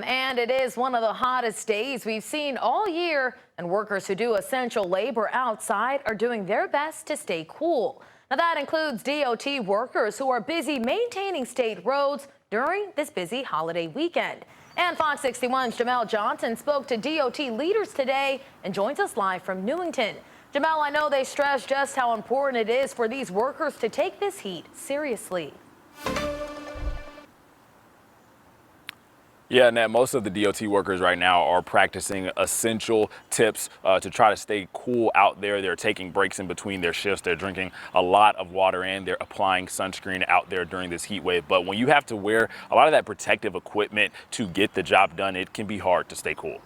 And it is one of the hottest days we've seen all year, and workers who do essential labor outside are doing their best to stay cool. Now that includes DOT workers who are busy maintaining state roads during this busy holiday weekend. And Fox 61's Jamel Johnson spoke to DOT leaders today and joins us live from Newington. Jamel, I know they stress just how important it is for these workers to take this heat seriously. Yeah, Nat, most of the DOT workers right now are practicing essential tips to try to stay cool out there. They're taking breaks in between their shifts. They're drinking a lot of water and they're applying sunscreen out there during this heat wave. But when you have to wear a lot of that protective equipment to get the job done, it can be hard to stay cool.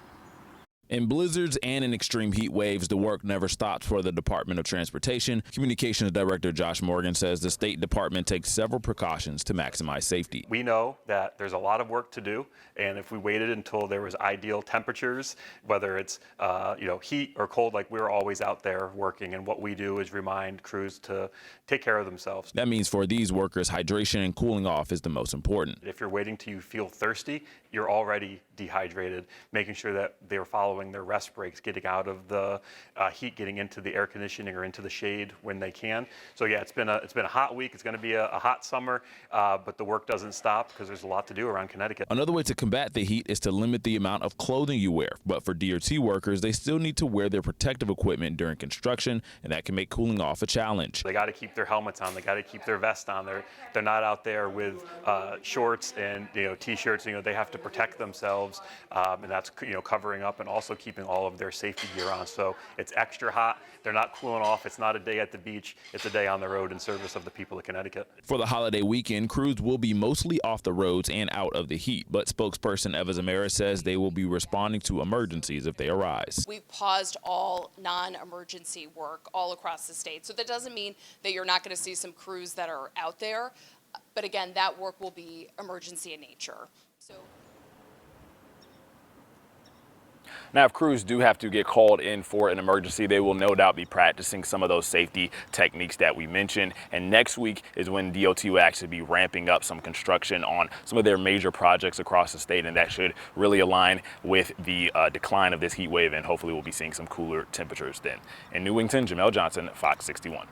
In blizzards and in extreme heat waves, the work never stops for the Department of Transportation. Communications Director Josh Morgan says the State Department takes several precautions to maximize safety. We know that there's a lot of work to do, and if we waited until there was ideal temperatures, whether it's heat or cold, like we're always out there working, and what we do is remind crews to take care of themselves. That means for these workers, hydration and cooling off is the most important. If you're waiting till you feel thirsty, you're already dehydrated. Making sure that they're following their rest breaks, getting out of the heat, getting into the air conditioning or into the shade when they can. So yeah, it's been a hot week. It's going to be a hot summer, but the work doesn't stop because there's a lot to do around Connecticut. Another way to combat the heat is to limit the amount of clothing you wear. But for DOT workers, they still need to wear their protective equipment during construction, and that can make cooling off a challenge. They got to keep their helmets on. They got to keep their vest on. They're not out there with shorts and t-shirts. They have to protect themselves, and that's covering up and also keeping all of their safety gear on. So it's extra hot. They're not cooling off. It's not a day at the beach. It's a day on the road in service of the people of Connecticut. For the holiday weekend, crews will be mostly off the roads and out of the heat, but spokesperson Eva Zamora says they will be responding to emergencies if they arise. We've paused all non-emergency work all across the state. So that doesn't mean that you're not going to see some crews that are out there. But again, that work will be emergency in nature. Now, if crews do have to get called in for an emergency, they will no doubt be practicing some of those safety techniques that we mentioned. And next week is when DOT will actually be ramping up some construction on some of their major projects across the state. And that should really align with the decline of this heat wave. And hopefully we'll be seeing some cooler temperatures then. In Newington, Jamel Johnson, Fox 61.